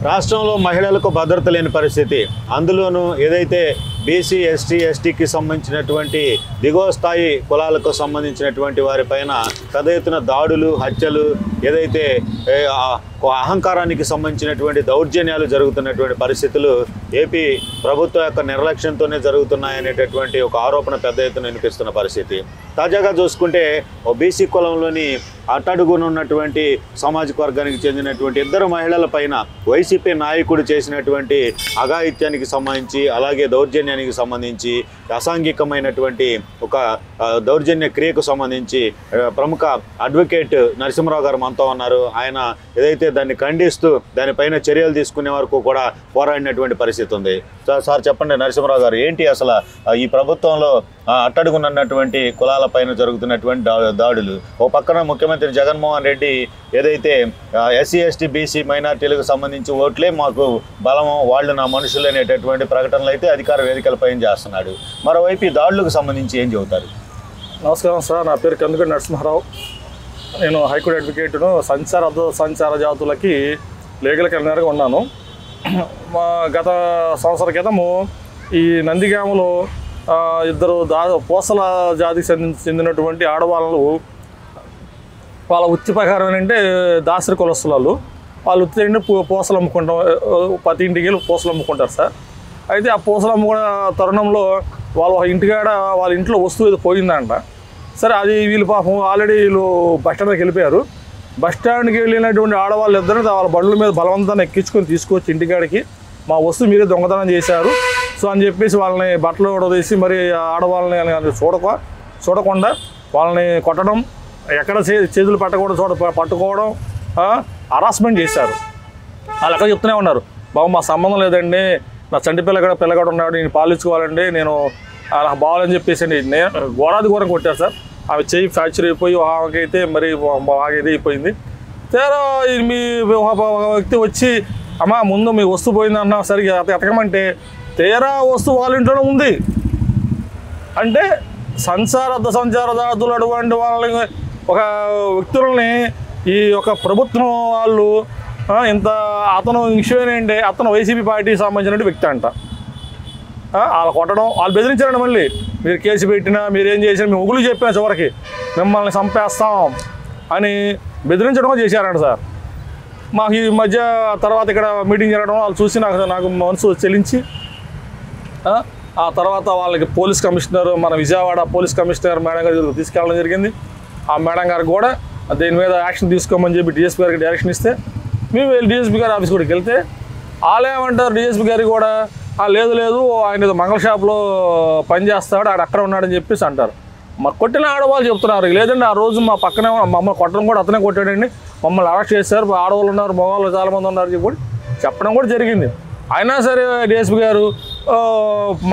రాష్ట్రంలో మహిళలకు భద్రత లేని పరిస్థితి, అందులోనూ ఏదైతే బీసీ ఎస్టీ ఎస్టీకి సంబంధించినటువంటి దిగువ స్థాయి కులాలకు సంబంధించినటువంటి వారిపైన పెద్ద ఎత్తున దాడులు, హత్యలు, ఏదైతే అహంకారానికి సంబంధించినటువంటి దౌర్జన్యాలు జరుగుతున్నటువంటి పరిస్థితులు ఏపీ ప్రభుత్వం యొక్క నిర్లక్ష్యంతోనే జరుగుతున్నాయనేటటువంటి ఒక ఆరోపణ పెద్ద ఎత్తున వినిపిస్తున్న పరిస్థితి. తాజాగా చూసుకుంటే బీసీ కులంలోని అట్టడుగునున్నటువంటి సామాజిక వర్గానికి చెందినటువంటి 2 మహిళల పైన వైసీపీ నాయకుడు చేసినటువంటి అఘాయిత్యానికి సంబంధించి, అలాగే దౌర్జన్యానికి సంబంధించి, అసాంఘికమైనటువంటి ఒక దౌర్జన్య క్రియకు సంబంధించి ప్రముఖ అడ్వకేట్ నరసింహరావు గారు మనతో ఉన్నారు. ఆయన ఏదైతే దాన్ని ఖండిస్తూ దానిపైన చర్యలు తీసుకునే వరకు కూడా పోరాడినటువంటి పరిస్థితి ఉంది. సార్ చెప్పండి నరసింహరావు గారు, ఏంటి అసలు ఈ ప్రభుత్వంలో అట్టడుగున్నటువంటి కులాలపైన జరుగుతున్నటువంటి దాడులు? ఓ పక్కన ముఖ్యమంత్రి జగన్మోహన్ రెడ్డి ఏదైతే ఎస్సీ ఎస్టీ బీసీ మైనార్టీలకు సంబంధించి ఓట్లే మాకు బలము, వాళ్ళు నా మనుషులు అనేటటువంటి ప్రకటనలు అయితే అధికార వేదికలపైన చేస్తున్నాడు. మరోవైపు ఈ దాడులకు సంబంధించి ఏం చెబుతారు? నమస్కారం సార్, నా పేరు కందుకూరి నరసింహారావు. నేను హైకోర్టు అడ్వకేటును. సంచార జాతులకి లీగల్ కన్వీనర్గా ఉన్నాను. గత సంవత్సర క్రితము ఈ నందిగామలో 2 పూసల జాతికి చెందినటువంటి ఆడవాళ్ళు, వాళ్ళ వృత్తి ప్రకారం ఏంటంటే దాసరి కులస్తులు. వాళ్ళు వృత్తి ఏంటంటే పూసలు అమ్ముకుంటాం, ప్రతి ఇంటికి వెళ్ళి పూసలు అమ్ముకుంటారు సార్. అయితే ఆ పూసలు అమ్ముకున్న తరుణంలో వాళ్ళ ఇంటికాడ వాళ్ళ ఇంట్లో వస్తువు ఏదో పోయిందంట. సరే, అది వీళ్ళు పాపం ఆల్రెడీ వీళ్ళు బస్టాండ్కి వెళ్ళిపోయారు. బస్టాండ్కి వెళ్ళినటువంటి ఆడవాళ్ళు ఇద్దరు వాళ్ళ బండ్ల మీద బలవంతాన్ని ఎక్కించుకొని తీసుకొచ్చి ఇంటికాడికి మా వస్తువు మీరే దొంగతనం చేశారు సో అని చెప్పేసి వాళ్ళని బట్టలు ఉడదీసి మరి ఆడవాళ్ళని చూడకుండా వాళ్ళని కొట్టడం, ఎక్కడ చేతులు పట్టకూడదు పట్టుకోవడం, హరాస్మెంట్ చేశారు. వాళ్ళు ఎక్కడ చెప్తూనే ఉన్నారు, బాబు మా సంబంధం లేదండి, నా చంటి పిల్లగాడు ఉన్నాడు, నేను పాలించుకోవాలండి, నేను అలా బాగాలని చెప్పేసి నేను ఘోరాది ఘోరం కొట్టారు సార్. ఆమె చెయ్యి ఫ్రాక్చర్ అయిపోయి ఆమెకైతే మరి బాగా ఇది అయిపోయింది. తీరా మీ వ్యక్తి వచ్చి అమ్మా ముందు మీ వస్తువు పోయిందన్నా సరిగ్గా ఎతకమంటే తీరా వస్తువు వాళ్ళ ఇంట్లోనే ఉంది. అంటే సంచార దాతులు అటువంటి వాళ్ళని, ఒక వ్యక్తులని ఈ యొక్క ప్రభుత్వం వాళ్ళు ఇంత, అతను విషయం ఏంటంటే అతను వైసీపీ పార్టీకి సంబంధించిన వ్యక్తి అంట. వాళ్ళు కొట్టడం, వాళ్ళు బెదిరించారండి. మళ్ళీ మీరు కేసు పెట్టినా మీరేం చేసినా మేము ఉగులు చెప్పినా చివరికి మిమ్మల్ని చంపేస్తాం అని బెదిరించడం చేశారంట సార్. మాకు ఈ మధ్య తర్వాత ఇక్కడ మీటింగ్ జరగడం వాళ్ళు చూసి నాకు మనసు చెల్లించి ఆ తర్వాత వాళ్ళకి పోలీస్ కమిషనర్, మన విజయవాడ పోలీస్ కమిషనర్ మేడం గారు తీసుకెళ్ళడం జరిగింది. ఆ మేడం గారికి కూడా దీని మీద యాక్షన్ తీసుకోమని చెప్పి డిఎస్పీ గారికి డైరెక్షన్ ఇస్తే మేము వెళ్ళి డిఎస్పీ గారి ఆఫీస్ కూడా వెళ్తే వాళ్ళు ఏమంటారు, డిఎస్పీ గారికి కూడా లేదు ఆయన మంగళ షాప్లో పనిచేస్తాడు, ఆడ అక్కడ ఉన్నాడని చెప్పేసి అంటారు. మాకు కొట్టిన ఆడవాళ్ళు చెప్తున్నారు, లేదండి ఆ రోజు మా పక్కనే మమ్మల్ని కొట్టడం కూడా అతనే కొట్టాడండి, మమ్మల్ని అరెస్ట్ చేశారు, ఆడవాళ్ళు ఉన్నారు, మగవాళ్ళు చాలామంది ఉన్నారు చెప్పడం కూడా జరిగింది. అయినా సరే డిఎస్పీ గారు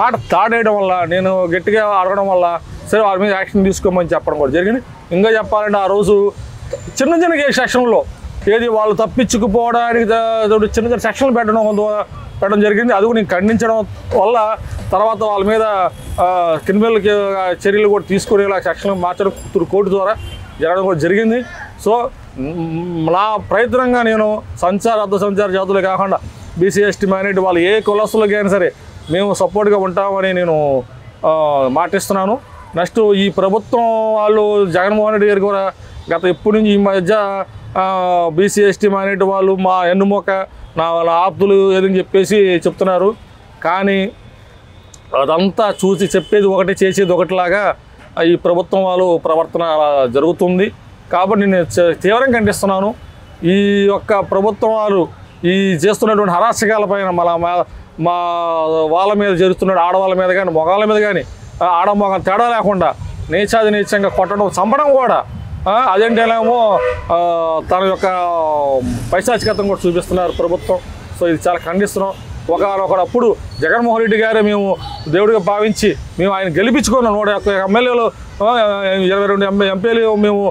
మాట తాడేయడం వల్ల, నేను గట్టిగా అడగడం వల్ల సరే వాళ్ళ మీద యాక్షన్ తీసుకోమని చెప్పడం కూడా జరిగింది. ఇంకా చెప్పాలంటే ఆ రోజు చిన్న సెక్షన్లో ఏది వాళ్ళు తప్పించుకుపోవడానికి చిన్న సెక్షన్లు పెట్టడం జరిగింది. అది కూడా నేను ఖండించడం వల్ల తర్వాత వాళ్ళ మీద క్రిమినల్ చర్యలు కూడా తీసుకునేలా సెక్షన్లు మార్చడం కోర్టు ద్వారా జరగడం కూడా జరిగింది. సో నా ప్రయత్నంగా నేను సంచార జాతులే కాకుండా బీసీ ఎస్టీ మైనారిటీ వాళ్ళు ఏ కులస్తులకి అయినా సరే మేము సపోర్ట్గా ఉంటామని నేను మాటిస్తున్నాను. నెక్స్ట్ ఈ ప్రభుత్వం వాళ్ళు జగన్మోహన్ రెడ్డి గారు కూడా గత ఎప్పటి నుంచి ఈ మధ్య బీసీ ఎస్టీ మైనారిటీ వాళ్ళు మా ఎన్నుమొక్క నా ఆప్తులు ఏదని చెప్పేసి చెప్తున్నారు. కానీ అదంతా చూసి చెప్పేది ఒకటి చేసేది ఒకటిలాగా ఈ ప్రభుత్వం వాళ్ళు ప్రవర్తన జరుగుతుంది. కాబట్టి నేను తీవ్రంగా ఖండిస్తున్నాను. ఈ యొక్క ప్రభుత్వం వాళ్ళు ఈ చేస్తున్నటువంటి హరాచకాల పైన మా వాళ్ళ మీద జరుగుతున్న ఆడవాళ్ళ మీద కానీ మగవాళ్ళ మీద కానీ ఆడమొగ తేడా లేకుండా నీచంగా కొట్టడం, చంపడం కూడా అదేంటేనేమో తన యొక్క పైశాచికతను కూడా చూపిస్తున్నారు ప్రభుత్వం. సో ఇది చాలా ఖండిస్తున్నాం. ఒకనప్పుడు జగన్మోహన్ రెడ్డి గారే మేము దేవుడిగా భావించి మేము ఆయన గెలిపించుకున్నాం. 101 ఎమ్మెల్యేలు 22 ఎంపీలు మేము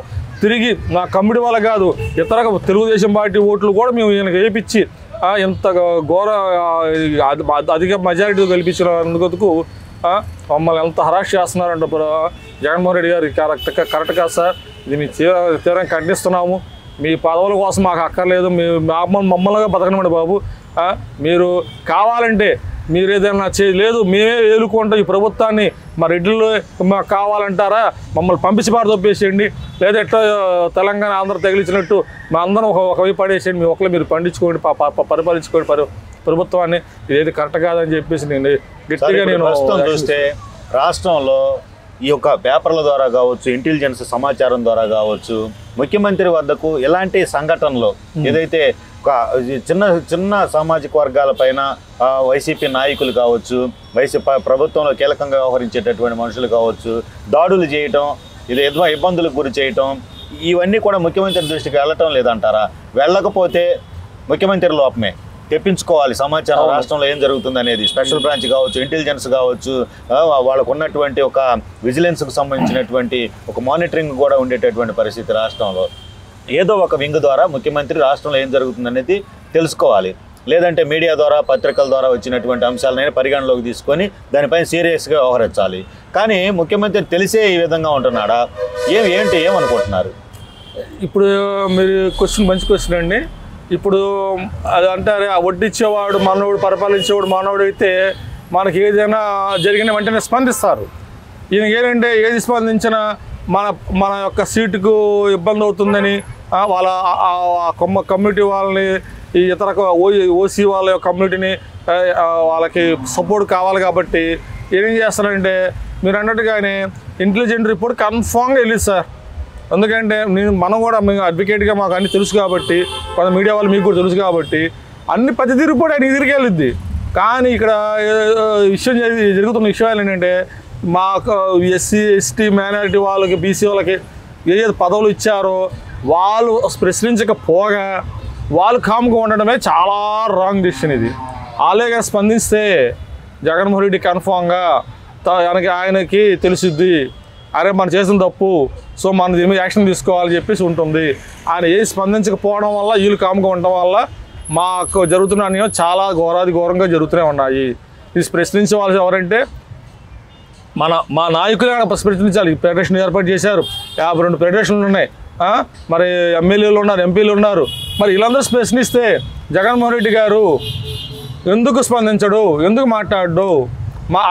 తిరిగి నా కమ్మిడి వల్ల కాదు ఇతర తెలుగుదేశం పార్టీ ఓట్లు కూడా మేము ఈయనకి వేయించి ఇంత ఘోర అధిక మెజారిటీ గెలిపించినందుకు మమ్మల్ని ఎంత హరాష్ చేస్తున్నారంటే జగన్మోహన్ రెడ్డి గారు కరెక్ట్ కాదు సార్. ఇది మీ తీవ్రంగా ఖండిస్తున్నాము. మీ పదవుల కోసం మాకు అక్కర్లేదు, మీ మమ్మల్నిగా బతకనివ్వండి బాబు. మీరు కావాలంటే మీరు ఏదైనా లేదు మేమే ఏలుకుంటాం ఈ ప్రభుత్వాన్ని, మా రెడ్డిలో మాకు కావాలంటారా, మమ్మల్ని పంపించి బారు తప్పేసేయండి, లేదా ఎట్లా తెలంగాణ ఆంధ్ర తగిలించినట్టు మా అందరం ఒకవైపు పడేసేయండి, మీ ఒకళ్ళు మీరు పండించుకోండి, పరిపాలించుకోండి ప్రభుత్వాన్ని, ఇదేది కరెక్ట్ కాదని చెప్పేసి నేను గట్టిగా నేను చూస్తే రాష్ట్రంలో ఈ యొక్క పేపర్ల ద్వారా కావచ్చు, ఇంటెలిజెన్స్ సమాచారం ద్వారా కావచ్చు, ముఖ్యమంత్రి వద్దకు ఎలాంటి సంఘటనలు ఏదైతే ఒక చిన్న చిన్న సామాజిక వర్గాల పైన వైసీపీ నాయకులు కావచ్చు, వైసీపీ ప్రభుత్వంలో కీలకంగా వ్యవహరించేటటువంటి మనుషులు కావచ్చు, దాడులు చేయటం, ఇది ఇబ్బందులకు గురి చేయటం, ఇవన్నీ కూడా ముఖ్యమంత్రి దృష్టికి వెళ్ళటం లేదంటారా? వెళ్ళకపోతే ముఖ్యమంత్రి లోపమే, తెప్పించుకోవాలి సమాచారం రాష్ట్రంలో ఏం జరుగుతుంది అనేది. స్పెషల్ బ్రాంచ్ కావచ్చు, ఇంటెలిజెన్స్ కావచ్చు, వాళ్ళకు ఉన్నటువంటి ఒక విజిలెన్స్కు సంబంధించినటువంటి ఒక మానిటరింగ్ కూడా ఉండేటటువంటి పరిస్థితి రాష్ట్రంలో. ఏదో ఒక వింగ్ ద్వారా ముఖ్యమంత్రి రాష్ట్రంలో ఏం జరుగుతుంది అనేది తెలుసుకోవాలి. లేదంటే మీడియా ద్వారా, పత్రికల ద్వారా వచ్చినటువంటి అంశాలనైనా పరిగణలోకి తీసుకొని దానిపైన సీరియస్గా వ్యవహరించాలి. కానీ ముఖ్యమంత్రి తెలిసే ఈ విధంగా ఉంటున్నాడా? ఏమనుకుంటున్నారు? ఇప్పుడు మీరు మంచి క్వశ్చన్ అండి. ఇప్పుడు అది అంటారే, ఆ వడ్డిచ్చేవాడు మనోడు, పరిపాలించేవాడు మనోడు అయితే మనకి ఏదైనా జరిగిన వెంటనే స్పందిస్తారు. ఈయనకి ఏంటంటే ఏది స్పందించినా మన యొక్క సీటుకు ఇబ్బంది అవుతుందని వాళ్ళ కమ్యూనిటీ వాళ్ళని, ఈ ఇతర ఓసీ వాళ్ళ యొక్క కమ్యూనిటీని వాళ్ళకి సపోర్ట్ కావాలి కాబట్టి ఏం చేస్తారంటే మీరు అన్నట్టుగానే ఇంటెలిజెంట్ రిపోర్ట్ కన్ఫామ్గా వెళ్ళింది సార్. ఎందుకంటే మనం కూడా మేము అడ్వకేట్గా మాకు అన్నీ తెలుసు కాబట్టి, కొంత మీడియా వాళ్ళు మీకు కూడా తెలుసు కాబట్టి అన్ని ప్రతిదీ రిపోర్ట్ ఆయన ఎదురుకి వెళ్ళిద్ది. కానీ ఇక్కడ జరుగుతున్న విషయాలు ఏంటంటే మాకు ఎస్సీ ఎస్టీ మైనారిటీ వాళ్ళకి, బీసీ వాళ్ళకి ఏదైతే పదవులు ఇచ్చారో వాళ్ళు ప్రశ్నించకపోగా వాళ్ళు కామ్గా ఉండడమే చాలా రాంగ్ డిసిషన్. ఇది అలాగే స్పందిస్తే జగన్మోహన్ రెడ్డి కన్ఫామ్గా ఆయనకి తెలిసిద్ది, అరే మనం చేసిన తప్పు, సో మనం దీని మీద యాక్షన్ తీసుకోవాలని చెప్పేసి ఉంటుంది. ఆయన ఏది స్పందించకపోవడం వల్ల, వీళ్ళు కామ్గా ఉండడం వల్ల మాకు జరుగుతున్న అన్యాయం చాలా ఘోరంగా జరుగుతూనే ఉన్నాయి. ఇది ప్రశ్నించే వాళ్ళు ఎవరంటే మా నాయకులే ప్రశ్నించాలి. ఫెడరేషన్ ఏర్పాటు చేశారు, 52 ఫెడరేషన్లు ఉన్నాయి, మరి ఎమ్మెల్యేలు ఉన్నారు, ఎంపీలు ఉన్నారు. మరి వీళ్ళందరూ ప్రశ్నిస్తే జగన్మోహన్ రెడ్డి గారు ఎందుకు స్పందించడు, ఎందుకు మాట్లాడు?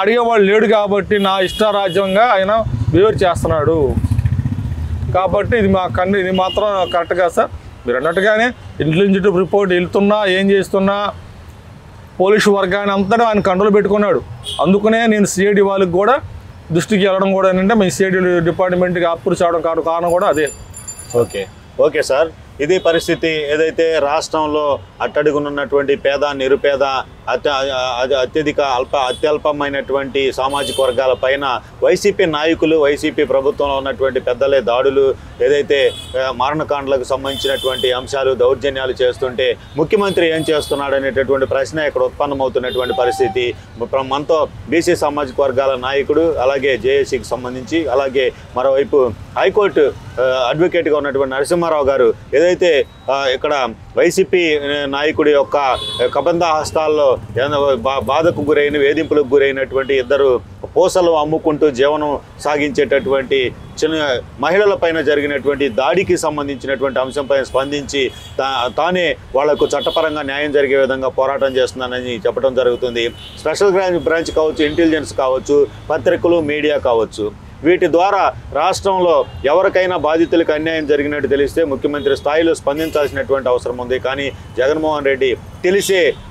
అడిగేవాళ్ళు లేడు కాబట్టి నా ఇష్టారాజ్యంగా ఆయన బిహేవ్ చేస్తున్నాడు. కాబట్టి ఇది మాత్రం కరెక్ట్ కాదు సార్. మీరు అన్నట్టుగానే ఇంటెలిజెంట్ రిపోర్ట్ వెళ్తున్నా, ఏం చేస్తున్నా పోలీసు వర్గాన్ని అంతటా ఆయన కంట్రోల్ పెట్టుకున్నాడు. అందుకనే నేను సిఐడి వాళ్ళకి కూడా దృష్టికి వెళ్ళడం కూడా ఏంటంటే మీ సిఐడి డిపార్ట్మెంట్కి అప్రూవ్ చేయడం కారణం కూడా అదే. ఓకే సార్, ఇది పరిస్థితి. ఏదైతే రాష్ట్రంలో అట్టడుగునున్నటువంటి పేద, నిరుపేద, అత్యల్పమైనటువంటి సామాజిక వర్గాల పైన వైసీపీ నాయకులు, వైసీపీ ప్రభుత్వంలో ఉన్నటువంటి పెద్దలే దాడులు, ఏదైతే మారణకాండలకు సంబంధించినటువంటి అంశాలు, దౌర్జన్యాలు చేస్తుంటే ముఖ్యమంత్రి ఏం చేస్తున్నాడు అనేటటువంటి ప్రశ్న ఇక్కడ ఉత్పన్నమవుతున్నటువంటి పరిస్థితి. మనతో బీసీ సామాజిక వర్గాల నాయకుడు, అలాగే జేఏసీకి సంబంధించి, అలాగే మరోవైపు హైకోర్టు అడ్వకేట్గా ఉన్నటువంటి నరసింహారావు గారు ఏదైతే ఇక్కడ వైసీపీ నాయకుడి యొక్క కబంధ హస్తాల్లో బాధకు గురైన, వేధింపులకు గురైనటువంటి ఇద్దరు పూసలు అమ్ముకుంటూ జీవనం సాగించేటటువంటి చిన్న మహిళల పైన జరిగినటువంటి దాడికి సంబంధించినటువంటి అంశంపై స్పందించి తానే వాళ్లకు చట్టపరంగా న్యాయం జరిగే విధంగా పోరాటం చేస్తున్నానని చెప్పడం జరుగుతుంది. స్పెషల్ బ్రాంచ్ కావచ్చు, ఇంటెలిజెన్స్ కావచ్చు, పత్రికలు, మీడియా కావచ్చు, వీటి ద్వారా రాష్ట్రంలో ఎవరికైనా బాధితులకు అన్యాయం జరిగినట్టు తెలిస్తే ముఖ్యమంత్రి స్థాయిలో స్పందించాల్సినటువంటి అవసరం ఉంది. కానీ జగన్మోహన్ రెడ్డి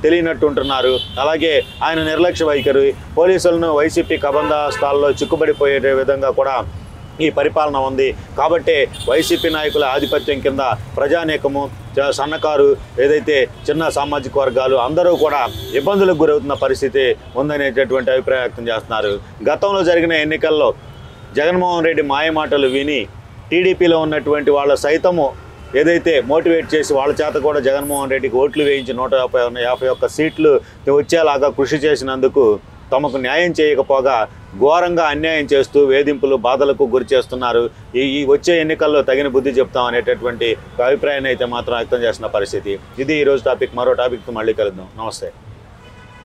తెలియనట్టు ఉంటున్నారు. అలాగే ఆయన నిర్లక్ష్య వైఖరి, పోలీసులను వైసీపీ కబంధ స్థాల్లో చిక్కుబడిపోయే విధంగా కూడా ఈ పరిపాలన ఉంది. కాబట్టి వైసీపీ నాయకుల ఆధిపత్యం కింద ప్రజానీకము, సన్నకారు, ఏదైతే చిన్న సామాజిక వర్గాలు అందరూ కూడా ఇబ్బందులకు గురవుతున్న పరిస్థితి ఉందనేటటువంటి అభిప్రాయం వ్యక్తం చేస్తున్నారు. గతంలో జరిగిన ఎన్నికల్లో జగన్మోహన్ రెడ్డి మాయమాటలు విని టీడీపీలో ఉన్నటువంటి వాళ్ళ సైతము ఏదైతే మోటివేట్ చేసి వాళ్ళ చేత కూడా జగన్మోహన్ రెడ్డికి ఓట్లు వేయించి 151 సీట్లు వచ్చేలాగా కృషి చేసినందుకు తమకు న్యాయం చేయకపోగా ఘోరంగా అన్యాయం చేస్తూ వేధింపులు, బాధలకు గురి చేస్తున్నారు. ఈ వచ్చే ఎన్నికల్లో తగిన బుద్ధి చెప్తాం అనేటటువంటి అభిప్రాయాన్ని అయితే మాత్రం వ్యక్తం చేస్తున్న పరిస్థితి. ఇది ఈరోజు టాపిక్. మరో టాపిక్తో మళ్ళీ కలుద్దాం. నమస్తే.